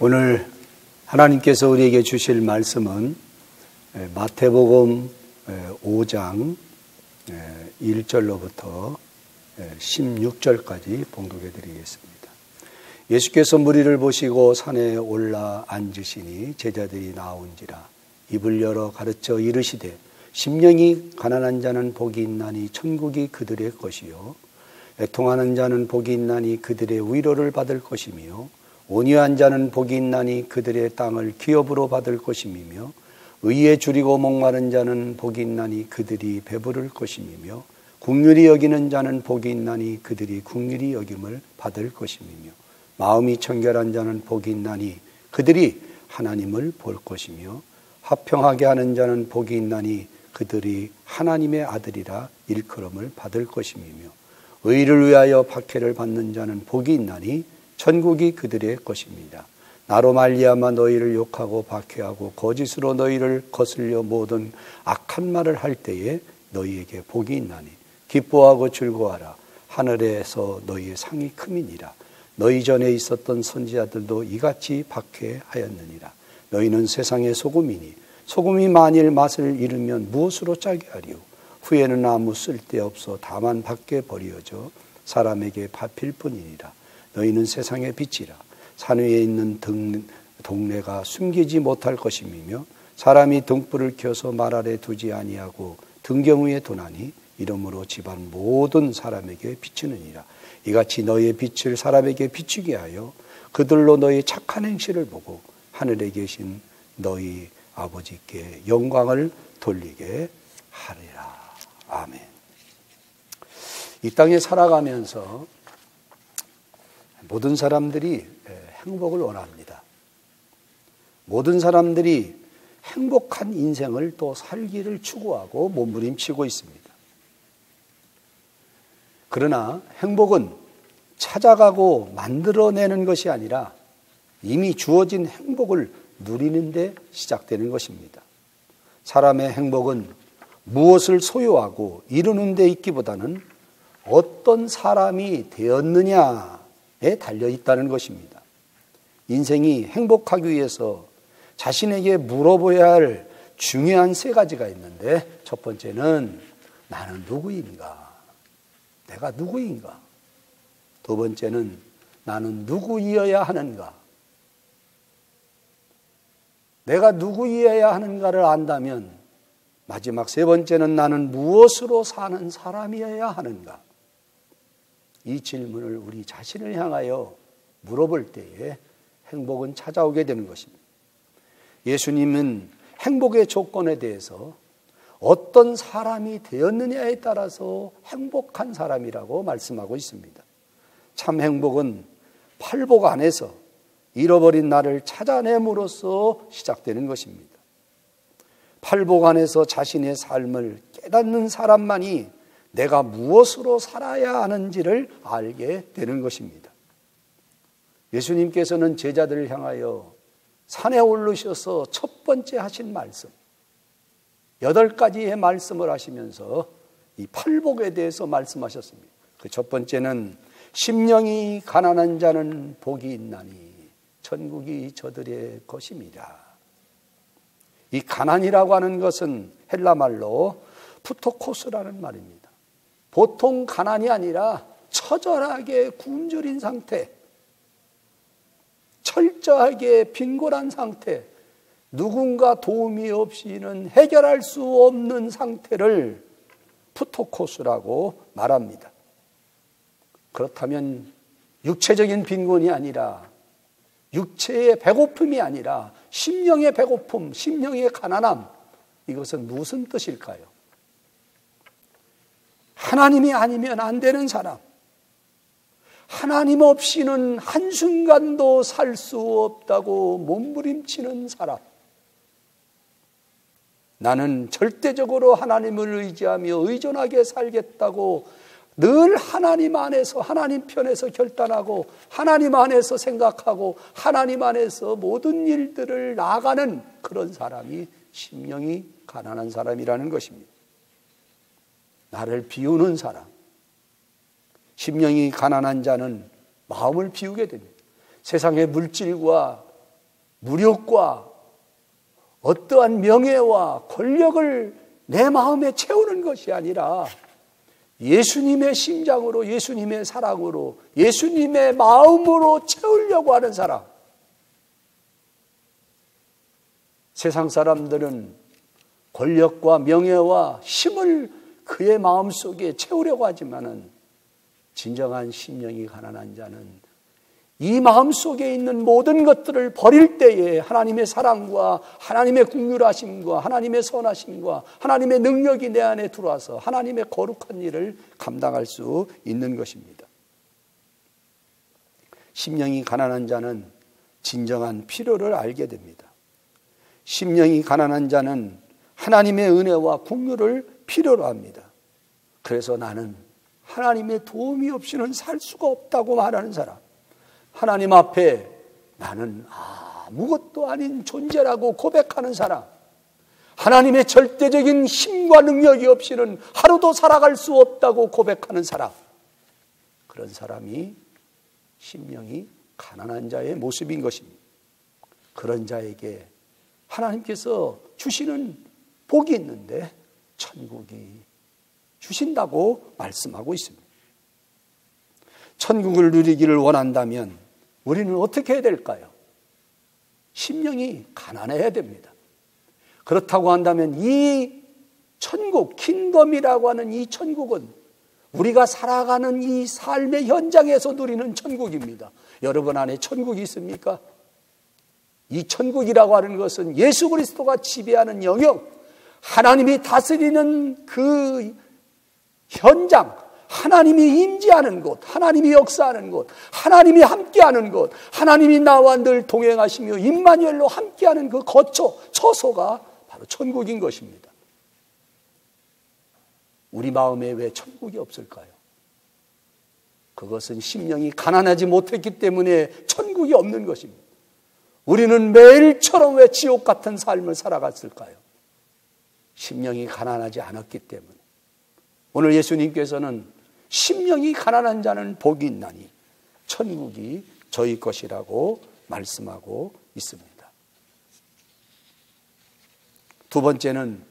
오늘 하나님께서 우리에게 주실 말씀은 마태복음 5장 1절로부터 16절까지 봉독해 드리겠습니다. 예수께서 무리를 보시고 산에 올라 앉으시니 제자들이 나온지라 입을 열어 가르쳐 이르시되 심령이 가난한 자는 복이 있나니 천국이 그들의 것이요 애통하는 자는 복이 있나니 그들의 위로를 받을 것이며 온유한 자는 복이 있나니 그들의 땅을 기업으로 받을 것이며 의에 줄이고 목마른 자는 복이 있나니 그들이 배부를 것이며 긍휼히 여기는 자는 복이 있나니 그들이 긍휼히 여김을 받을 것이며 마음이 청결한 자는 복이 있나니 그들이 하나님을 볼 것이며 화평하게 하는 자는 복이 있나니 그들이 하나님의 아들이라 일컬음을 받을 것이며 의를 위하여 박해를 받는 자는 복이 있나니 천국이 그들의 것입니다. 나로 말미암아 너희를 욕하고 박해하고 거짓으로 너희를 거슬려 모든 악한 말을 할 때에 너희에게 복이 있나니 기뻐하고 즐거워하라. 하늘에서 너희의 상이 크미니라. 너희 전에 있었던 선지자들도 이같이 박해하였느니라. 너희는 세상의 소금이니 소금이 만일 맛을 잃으면 무엇으로 짜게 하리요. 후에는 아무 쓸데없어 다만 밖에 버려져 사람에게 밟힐 뿐이니라. 너희는 세상의 빛이라. 산 위에 있는 동네가 숨기지 못할 것이며 사람이 등불을 켜서 말 아래 두지 아니하고 등경 위에 두나니 이러므로 집안 모든 사람에게 비추느니라. 이같이 너희의 빛을 사람에게 비추게 하여 그들로 너희 착한 행실을 보고 하늘에 계신 너희 아버지께 영광을 돌리게 하리라. 아멘. 이 땅에 살아가면서 모든 사람들이 행복을 원합니다. 모든 사람들이 행복한 인생을 또 살기를 추구하고 몸부림치고 있습니다. 그러나 행복은 찾아가고 만들어내는 것이 아니라 이미 주어진 행복을 누리는 데 시작되는 것입니다. 사람의 행복은 무엇을 소유하고 이루는 데 있기보다는 어떤 사람이 되었느냐에 달려 있다는 것입니다. 인생이 행복하기 위해서 자신에게 물어봐야 할 중요한 세 가지가 있는데 첫 번째는 나는 누구인가? 내가 누구인가? 두 번째는 나는 누구이어야 하는가? 내가 누구이어야 하는가를 안다면 마지막 세 번째는 나는 무엇으로 사는 사람이어야 하는가? 이 질문을 우리 자신을 향하여 물어볼 때에 행복은 찾아오게 되는 것입니다. 예수님은 행복의 조건에 대해서 어떤 사람이 되었느냐에 따라서 행복한 사람이라고 말씀하고 있습니다. 참 행복은 팔복 안에서 잃어버린 나를 찾아냄으로써 시작되는 것입니다. 팔복 안에서 자신의 삶을 깨닫는 사람만이 내가 무엇으로 살아야 하는지를 알게 되는 것입니다. 예수님께서는 제자들을 향하여 산에 오르셔서 첫 번째 하신 말씀, 8가지의 말씀을 하시면서 이 팔복에 대해서 말씀하셨습니다. 그 첫 번째는 심령이 가난한 자는 복이 있나니 천국이 저들의 것입니다. 이 가난이라고 하는 것은 헬라 말로 푸토코스라는 말입니다. 보통 가난이 아니라 처절하게 굶주린 상태, 철저하게 빈곤한 상태, 누군가 도움이 없이는 해결할 수 없는 상태를 푸토코스라고 말합니다. 그렇다면 육체적인 빈곤이 아니라 육체의 배고픔이 아니라 심령의 배고픔, 심령의 가난함, 이것은 무슨 뜻일까요? 하나님이 아니면 안 되는 사람, 하나님 없이는 한순간도 살 수 없다고 몸부림치는 사람, 나는 절대적으로 하나님을 의지하며 의존하게 살겠다고 늘 하나님 안에서, 하나님 편에서 결단하고 하나님 안에서 생각하고 하나님 안에서 모든 일들을 나아가는 그런 사람이 심령이 가난한 사람이라는 것입니다. 나를 비우는 사람, 심령이 가난한 자는 마음을 비우게 됩니다. 세상의 물질과 무력과 어떠한 명예와 권력을 내 마음에 채우는 것이 아니라 예수님의 심장으로, 예수님의 사랑으로, 예수님의 마음으로 채우려고 하는 사람. 세상 사람들은 권력과 명예와 힘을 그의 마음속에 채우려고 하지만은 진정한 심령이 가난한 자는 이 마음속에 있는 모든 것들을 버릴 때에 하나님의 사랑과 하나님의 긍휼하심과 하나님의 선하심과 하나님의 능력이 내 안에 들어와서 하나님의 거룩한 일을 감당할 수 있는 것입니다. 심령이 가난한 자는 진정한 필요를 알게 됩니다. 심령이 가난한 자는 하나님의 은혜와 긍휼을 필요로 합니다. 그래서 나는 하나님의 도움이 없이는 살 수가 없다고 말하는 사람, 하나님 앞에 나는 아무것도 아닌 존재라고 고백하는 사람, 하나님의 절대적인 힘과 능력이 없이는 하루도 살아갈 수 없다고 고백하는 사람, 그런 사람이 심령이 가난한 자의 모습인 것입니다. 그런 자에게 하나님께서 주시는 복이 있는데 천국이 주신다고 말씀하고 있습니다. 천국을 누리기를 원한다면 우리는 어떻게 해야 될까요? 심령이 가난해야 됩니다. 그렇다고 한다면 이 천국, 킹덤이라고 하는 이 천국은 우리가 살아가는 이 삶의 현장에서 누리는 천국입니다. 여러분 안에 천국이 있습니까? 이 천국이라고 하는 것은 예수 그리스도가 지배하는 영역, 하나님이 다스리는 그 현장, 하나님이 임재하는 곳, 하나님이 역사하는 곳, 하나님이 함께하는 곳, 하나님이 나와 늘 동행하시며 임마누엘로 함께하는 그 거처, 처소가 바로 천국인 것입니다. 우리 마음에 왜 천국이 없을까요? 그것은 심령이 가난하지 못했기 때문에 천국이 없는 것입니다. 우리는 매일처럼 왜 지옥 같은 삶을 살아갔을까요? 심령이 가난하지 않았기 때문에. 오늘 예수님께서는 심령이 가난한 자는 복이 있나니 천국이 저희 것이라고 말씀하고 있습니다. 두 번째는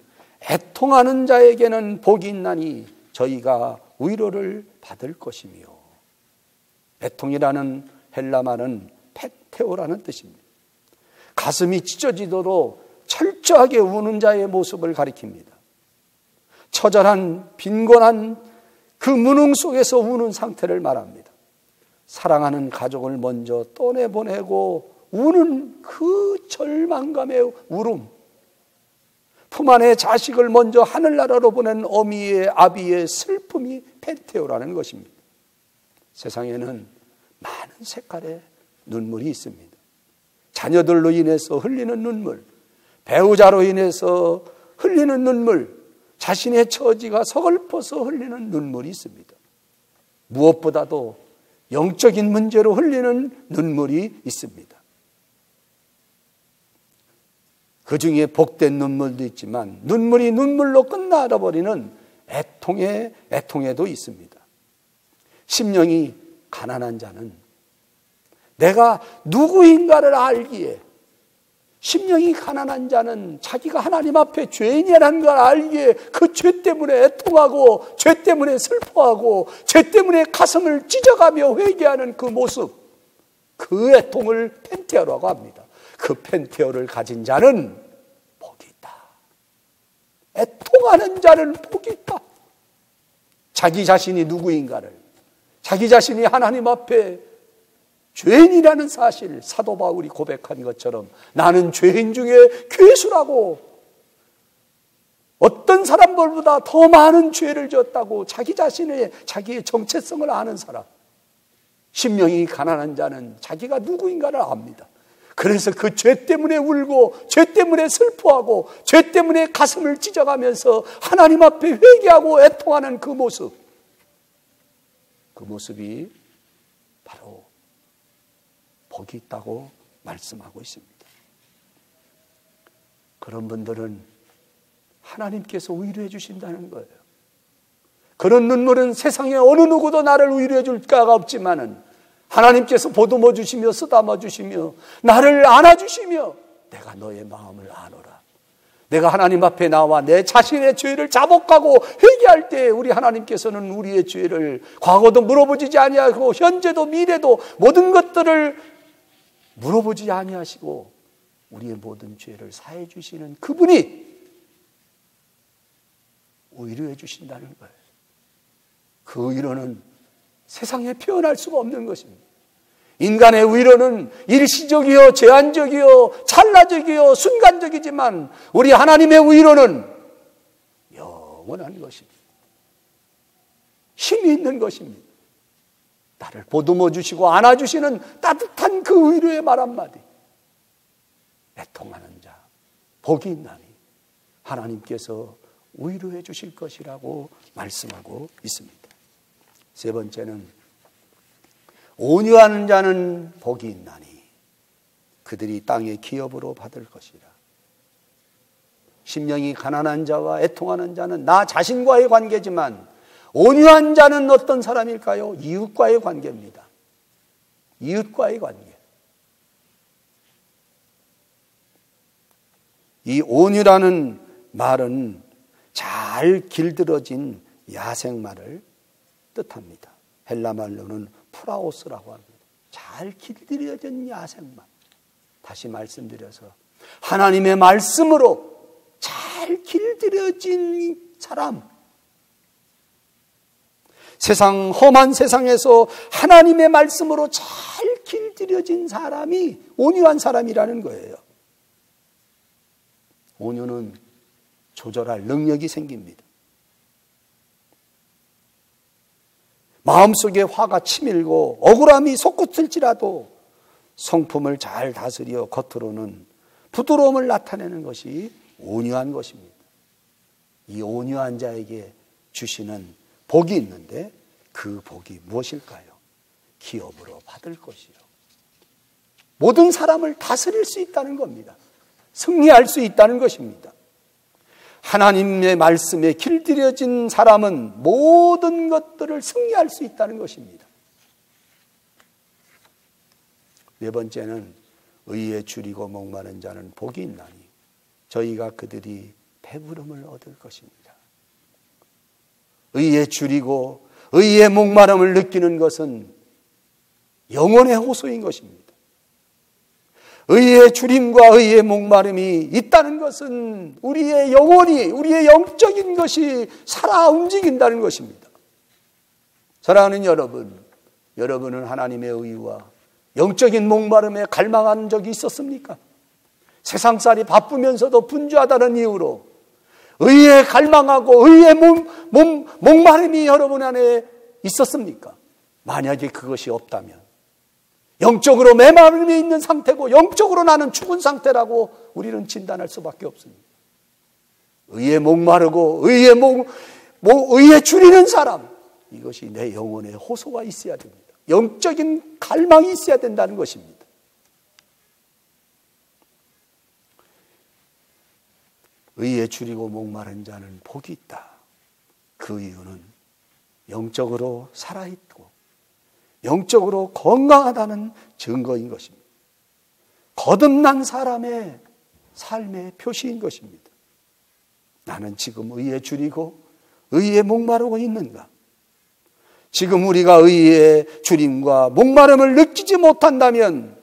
애통하는 자에게는 복이 있나니 저희가 위로를 받을 것이며, 애통이라는 헬라말은 페테오라는 뜻입니다. 가슴이 찢어지도록 철저하게 우는 자의 모습을 가리킵니다. 처절한 빈곤한 그 무능 속에서 우는 상태를 말합니다. 사랑하는 가족을 먼저 떠내보내고 우는 그 절망감의 울음, 품 안에 자식을 먼저 하늘나라로 보낸 어미의 아비의 슬픔이 페테오라는 것입니다. 세상에는 많은 색깔의 눈물이 있습니다. 자녀들로 인해서 흘리는 눈물, 배우자로 인해서 흘리는 눈물, 자신의 처지가 서글퍼서 흘리는 눈물이 있습니다. 무엇보다도 영적인 문제로 흘리는 눈물이 있습니다. 그 중에 복된 눈물도 있지만 눈물이 눈물로 끝나버리는 애통에도 있습니다. 심령이 가난한 자는 내가 누구인가를 알기에, 심령이 가난한 자는 자기가 하나님 앞에 죄인이라는 걸 알기에 그 죄 때문에 애통하고 죄 때문에 슬퍼하고 죄 때문에 가슴을 찢어가며 회개하는 그 모습, 그 애통을 펜테오라고 합니다. 그 펜테오를 가진 자는 복이 있다. 애통하는 자는 복이 있다. 자기 자신이 누구인가를, 자기 자신이 하나님 앞에 죄인이라는 사실, 사도 바울이 고백한 것처럼 나는 죄인 중에 괴수라고, 어떤 사람들보다 더 많은 죄를 지었다고 자기의 정체성을 아는 사람, 심령이 가난한 자는 자기가 누구인가를 압니다. 그래서 그 죄 때문에 울고 죄 때문에 슬퍼하고 죄 때문에 가슴을 찢어가면서 하나님 앞에 회개하고 애통하는 그 모습, 그 모습이 바로 복이 있다고 말씀하고 있습니다. 그런 분들은 하나님께서 위로해 주신다는 거예요. 그런 눈물은 세상에 어느 누구도 나를 위로해 줄 자가 없지만은 하나님께서 보듬어 주시며 쓰다마 주시며 나를 안아주시며 내가 너의 마음을 아노라. 내가 하나님 앞에 나와 내 자신의 죄를 자복하고 회개할 때 우리 하나님께서는 우리의 죄를 과거도 물어보지 아니하고 현재도 미래도 모든 것들을 물어보지 아니하시고 우리의 모든 죄를 사해 주시는 그분이 위로해 주신다는 거예요. 그 위로는 세상에 표현할 수가 없는 것입니다. 인간의 위로는 일시적이요, 제한적이요, 찰나적이요, 순간적이지만 우리 하나님의 위로는 영원한 것입니다. 힘이 있는 것입니다. 나를 보듬어 주시고 안아주시는 따뜻한 그 위로의 말 한마디. 애통하는 자, 복이 있나니 하나님께서 위로해 주실 것이라고 말씀하고 있습니다. 세 번째는 온유한 자는 복이 있나니 그들이 땅의 기업으로 받을 것이라. 심령이 가난한 자와 애통하는 자는 나 자신과의 관계지만 온유한 자는 어떤 사람일까요? 이웃과의 관계입니다. 이웃과의 관계. 이 온유라는 말은 잘 길들여진 야생말을 뜻합니다. 헬라 말로는 프라오스라고 합니다. 잘 길들여진 야생말. 다시 말씀드려서 하나님의 말씀으로 잘 길들여진 사람. 세상 험한 세상에서 하나님의 말씀으로 잘 길들여진 사람이 온유한 사람이라는 거예요. 온유는 조절할 능력이 생깁니다. 마음속에 화가 치밀고 억울함이 솟구칠지라도 성품을 잘 다스려 겉으로는 부드러움을 나타내는 것이 온유한 것입니다. 이 온유한 자에게 주시는 복이 있는데 그 복이 무엇일까요? 기업으로 받을 것이요. 모든 사람을 다스릴 수 있다는 겁니다. 승리할 수 있다는 것입니다. 하나님의 말씀에 길들여진 사람은 모든 것들을 승리할 수 있다는 것입니다. 네 번째는 의에 줄이고 목마른 자는 복이 있나니 저희가 그들이 배부름을 얻을 것입니다. 의에 줄이고 의에 목마름을 느끼는 것은 영혼의 호소인 것입니다. 의의 줄임과 의의 목마름이 있다는 것은 우리의 영혼이, 우리의 영적인 것이 살아 움직인다는 것입니다. 사랑하는 여러분, 여러분은 하나님의 의와 영적인 목마름에 갈망한 적이 있었습니까? 세상살이 바쁘면서도 분주하다는 이유로 의에 갈망하고 의의 목마름이 여러분 안에 있었습니까? 만약에 그것이 없다면 영적으로 메마름이 있는 상태고 영적으로 나는 죽은 상태라고 우리는 진단할 수밖에 없습니다. 의에 목마르고 의에 줄이는 사람, 이것이 내 영혼의 호소가 있어야 됩니다. 영적인 갈망이 있어야 된다는 것입니다. 의에 줄이고 목마른 자는 복이 있다. 그 이유는 영적으로 살아있고 영적으로 건강하다는 증거인 것입니다. 거듭난 사람의 삶의 표시인 것입니다. 나는 지금 의에 줄이고 의에 목마르고 있는가? 지금 우리가 의의 줄임과 목마름을 느끼지 못한다면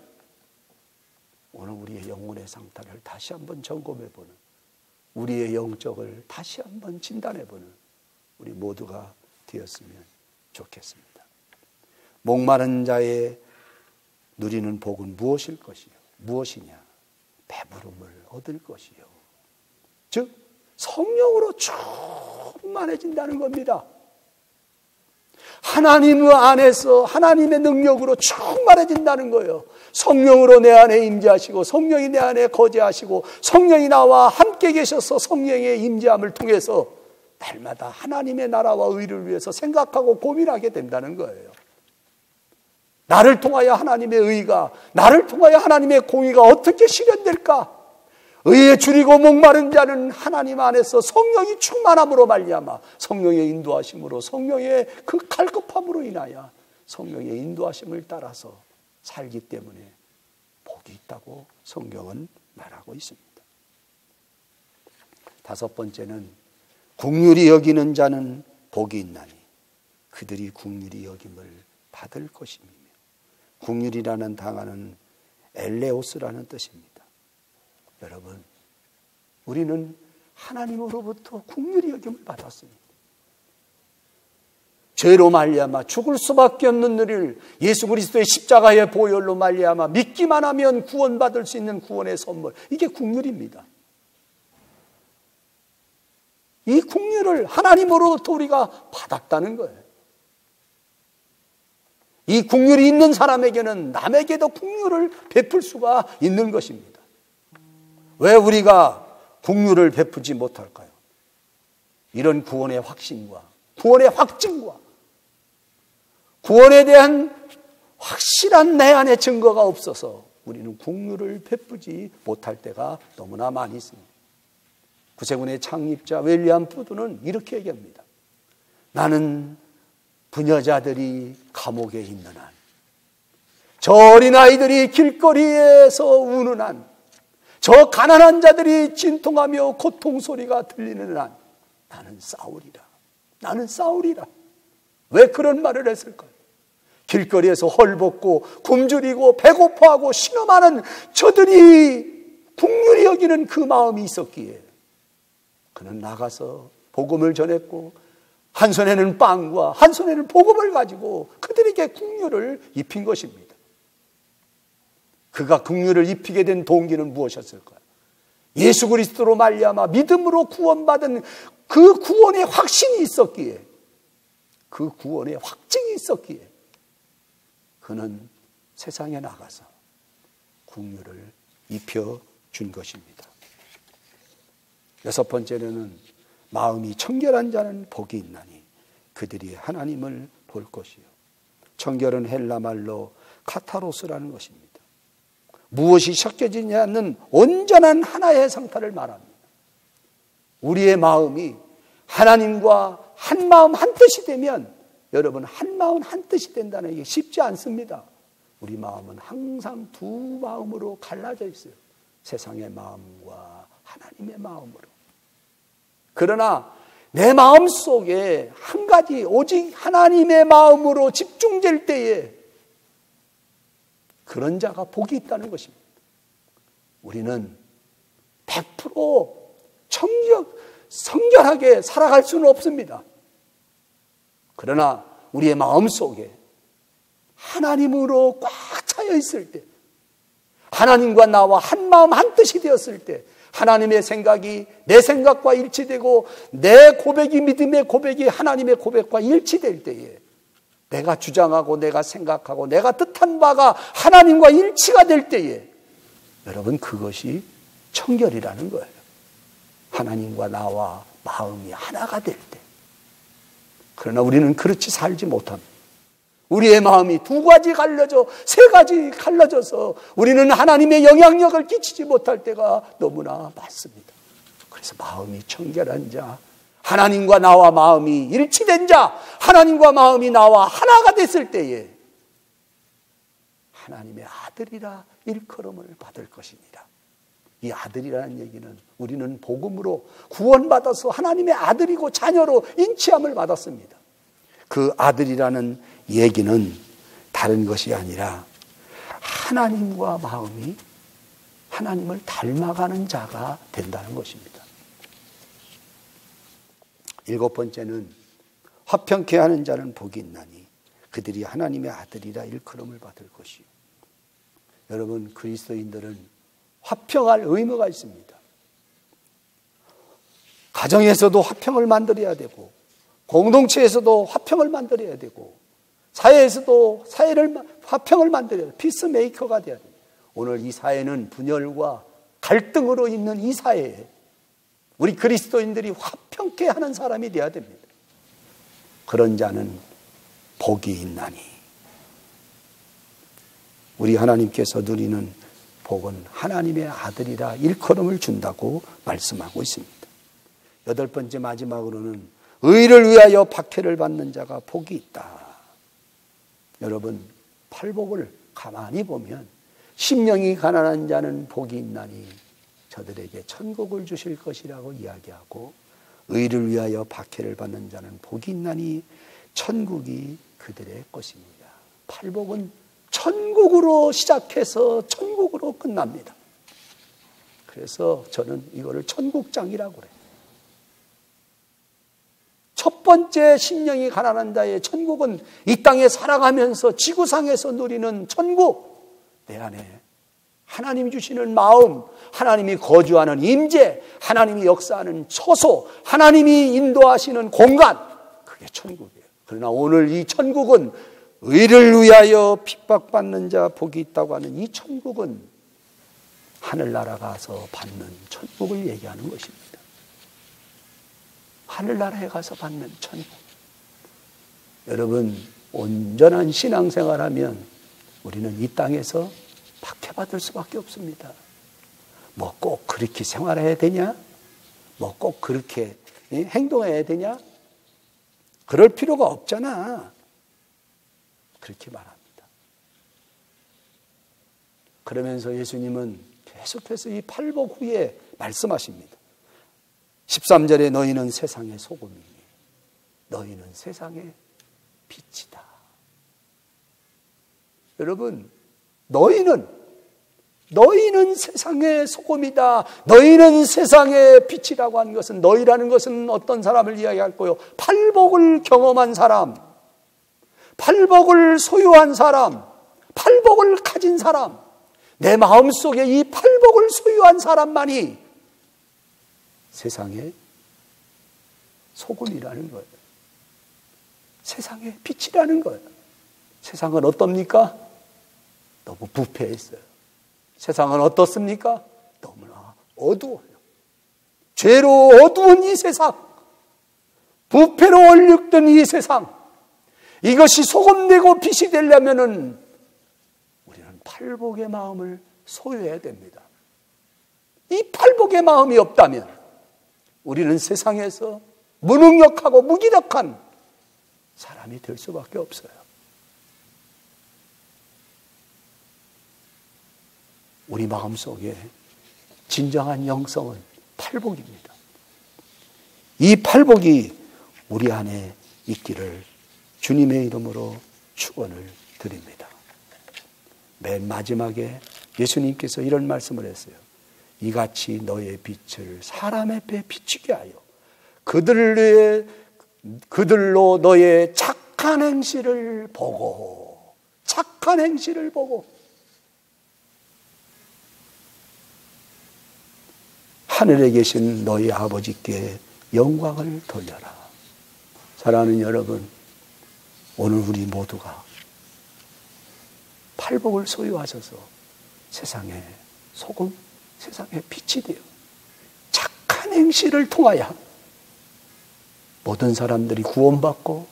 오늘 우리의 영혼의 상태를 다시 한번 점검해보는, 우리의 영적을 다시 한번 진단해보는 우리 모두가 되었으면 좋겠습니다. 목마른 자의 누리는 복은 무엇일 것이요? 무엇이냐? 배부름을 얻을 것이요. 즉 성령으로 충만해진다는 겁니다. 하나님 안에서 하나님의 능력으로 충만해진다는 거예요. 성령으로 내 안에 임재하시고 성령이 내 안에 거주하시고 성령이 나와 함께 계셔서 성령의 임재함을 통해서 날마다 하나님의 나라와 의를 위해서 생각하고 고민하게 된다는 거예요. 나를 통하여 하나님의 의가, 나를 통하여 하나님의 공의가 어떻게 실현될까? 의에 줄이고 목마른 자는 하나님 안에서 성령이 충만함으로 말미암아 성령의 인도하심으로 성령의 그 갈급함으로 인하여 성령의 인도하심을 따라서 살기 때문에 복이 있다고 성경은 말하고 있습니다. 다섯 번째는 긍휼히 여기는 자는 복이 있나니 그들이 긍휼히 여김을 받을 것임이며, 긍휼이라는 단어는 엘레오스라는 뜻입니다. 여러분, 우리는 하나님으로부터 긍휼히 여김을 받았습니다. 죄로 말미암아 죽을 수밖에 없는 우리를 예수 그리스도의 십자가의 보혈로 말미암아 믿기만 하면 구원받을 수 있는 구원의 선물, 이게 긍휼입니다. 이 긍휼을 하나님으로부터 우리가 받았다는 거예요. 이 긍휼이 있는 사람에게는 남에게도 긍휼을 베풀 수가 있는 것입니다. 왜 우리가 긍휼을 베푸지 못할까요? 이런 구원의 확신과 구원의 확증과 구원에 대한 확실한 내 안의 증거가 없어서 우리는 긍휼을 베푸지 못할 때가 너무나 많이 있습니다. 구세군의 창립자 윌리엄 푸드는 이렇게 얘기합니다. 나는 부녀자들이 감옥에 있는 한, 저 어린아이들이 길거리에서 우는 한, 저 가난한 자들이 진통하며 고통 소리가 들리는 한, 나는 싸우리라. 나는 싸우리라. 왜 그런 말을 했을까요? 길거리에서 헐벗고 굶주리고 배고파하고 신음하는 저들이 긍휼히 여기는 그 마음이 있었기에 그는 나가서 복음을 전했고, 한 손에는 빵과 한 손에는 복음을 가지고 그들에게 긍휼을 입힌 것입니다. 그가 긍휼을 입히게 된 동기는 무엇이었을까요? 예수 그리스도로 말미암아 믿음으로 구원받은 그 구원의 확신이 있었기에, 그 구원의 확증이 있었기에 그는 세상에 나가서 긍휼을 입혀준 것입니다. 여섯 번째로는 마음이 청결한 자는 복이 있나니 그들이 하나님을 볼 것이요. 청결은 헬라 말로 카타로스라는 것입니다. 무엇이 섞여지지 않는 온전한 하나의 상태를 말합니다. 우리의 마음이 하나님과 한 마음 한 뜻이 되면, 여러분, 한 마음 한 뜻이 된다는 게 쉽지 않습니다. 우리 마음은 항상 두 마음으로 갈라져 있어요. 세상의 마음과 하나님의 마음으로. 그러나 내 마음 속에 한 가지 오직 하나님의 마음으로 집중될 때에 그런 자가 복이 있다는 것입니다. 우리는 100% 성결하게 살아갈 수는 없습니다. 그러나 우리의 마음 속에 하나님으로 꽉 차여 있을 때, 하나님과 나와 한 마음 한 뜻이 되었을 때, 하나님의 생각이 내 생각과 일치되고 내 고백이, 믿음의 고백이 하나님의 고백과 일치될 때에, 내가 주장하고 내가 생각하고 내가 뜻한 바가 하나님과 일치가 될 때에, 여러분, 그것이 청결이라는 거예요. 하나님과 나와 마음이 하나가 될 때. 그러나 우리는 그렇지 살지 못합니다. 우리의 마음이 두 가지 갈라져, 세 가지 갈라져서 우리는 하나님의 영향력을 끼치지 못할 때가 너무나 많습니다. 그래서 마음이 청결한 자, 하나님과 나와 마음이 일치된 자, 하나님과 마음이 나와 하나가 됐을 때에 하나님의 아들이라 일컬음을 받을 것이니라. 이 아들이라는 얘기는 우리는 복음으로 구원받아서 하나님의 아들이고 자녀로 인치함을 받았습니다. 그 아들이라는 얘기는 다른 것이 아니라 하나님과 마음이 하나님을 닮아가는 자가 된다는 것입니다. 일곱 번째는 화평케 하는 자는 복이 있나니 그들이 하나님의 아들이라 일컬음을 받을 것이요. 여러분, 그리스도인들은 화평할 의무가 있습니다. 가정에서도 화평을 만들어야 되고, 공동체에서도 화평을 만들어야 되고, 사회에서도 화평을 만들어야 돼요. 피스메이커가 돼야 돼요. 오늘 이 사회는 분열과 갈등으로 있는 이 사회에 우리 그리스도인들이 화평케 하는 사람이 되어야 됩니다. 그런 자는 복이 있나니. 우리 하나님께서 누리는 복은 하나님의 아들이라 일컬음을 준다고 말씀하고 있습니다. 여덟 번째, 마지막으로는 의를 위하여 박해를 받는 자가 복이 있다. 여러분, 팔복을 가만히 보면 심령이 가난한 자는 복이 있나니 저들에게 천국을 주실 것이라고 이야기하고, 의를 위하여 박해를 받는 자는 복이 있나니 천국이 그들의 것입니다. 팔복은 천국으로 시작해서 천국으로 끝납니다. 그래서 저는 이거를 천국장이라고 그래요. 첫 번째 심령이 가난한 자의 천국은 이 땅에 살아가면서 지구상에서 누리는 천국, 내 안에 하나님이 주시는 마음, 하나님이 거주하는 임재, 하나님이 역사하는 처소, 하나님이 인도하시는 공간, 그게 천국이에요. 그러나 오늘 이 천국은 의를 위하여 핍박받는 자 복이 있다고 하는 이 천국은 하늘나라 가서 받는 천국을 얘기하는 것입니다. 하늘나라에 가서 받는 천국. 여러분, 온전한 신앙생활하면 우리는 이 땅에서 박해받을 수밖에 없습니다. 뭐 꼭 그렇게 생활해야 되냐? 뭐 꼭 그렇게 행동해야 되냐? 그럴 필요가 없잖아. 그렇게 말합니다. 그러면서 예수님은 계속해서 이 팔복 후에 말씀하십니다. 13절에 너희는 세상의 소금이니 너희는 세상의 빛이다. 여러분, 너희는 세상의 소금이다. 너희는 세상의 빛이라고 하는 것은, 너희라는 것은 어떤 사람을 이야기할까요? 팔복을 경험한 사람, 팔복을 소유한 사람, 팔복을 가진 사람, 내 마음속에 이 팔복을 소유한 사람만이 세상의 소금이라는 거예요. 세상의 빛이라는 거예요. 세상은 어떻습니까? 너무 부패했어요. 세상은 어떻습니까? 너무나 어두워요. 죄로 어두운 이 세상, 부패로 얼룩든 이 세상, 이것이 소금되고 빛이 되려면은 우리는 팔복의 마음을 소유해야 됩니다. 이 팔복의 마음이 없다면 우리는 세상에서 무능력하고 무기력한 사람이 될 수밖에 없어요. 우리 마음속에 진정한 영성은 팔복입니다. 이 팔복이 우리 안에 있기를 주님의 이름으로 축원을 드립니다. 맨 마지막에 예수님께서 이런 말씀을 했어요. 이같이 너의 빛을 사람 앞에 비추게 하여 그들로 너의 착한 행실을 보고, 착한 행실을 보고 하늘에 계신 너희 아버지께 영광을 돌려라. 사랑하는 여러분, 오늘 우리 모두가 팔복을 소유하셔서 세상의 소금, 세상의 빛이 되어 착한 행실을 통하여 모든 사람들이 구원받고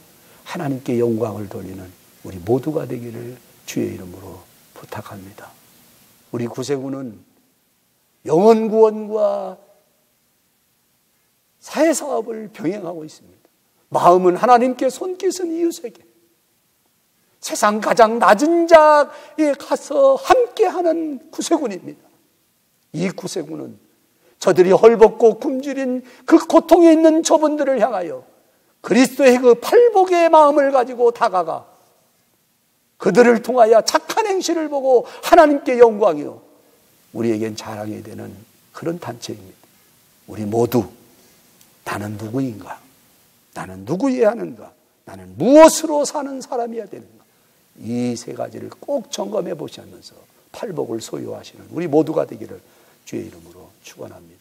하나님께 영광을 돌리는 우리 모두가 되기를 주의 이름으로 부탁합니다. 우리 구세군은 영혼 구원과 사회사업을 병행하고 있습니다. 마음은 하나님께 손깃은 이웃에게, 세상 가장 낮은 자에 가서 함께하는 구세군입니다. 이 구세군은 저들이 헐벗고 굶주린 그 고통에 있는 저분들을 향하여 그리스도의 그 팔복의 마음을 가지고 다가가 그들을 통하여 착한 행실을 보고 하나님께 영광이요 우리에겐 자랑이 되는 그런 단체입니다. 우리 모두 나는 누구인가? 나는 누구여야 하는가? 나는 무엇으로 사는 사람이어야 되는가? 이 세 가지를 꼭 점검해 보시면서 팔복을 소유하시는 우리 모두가 되기를 주의 이름으로 축원합니다.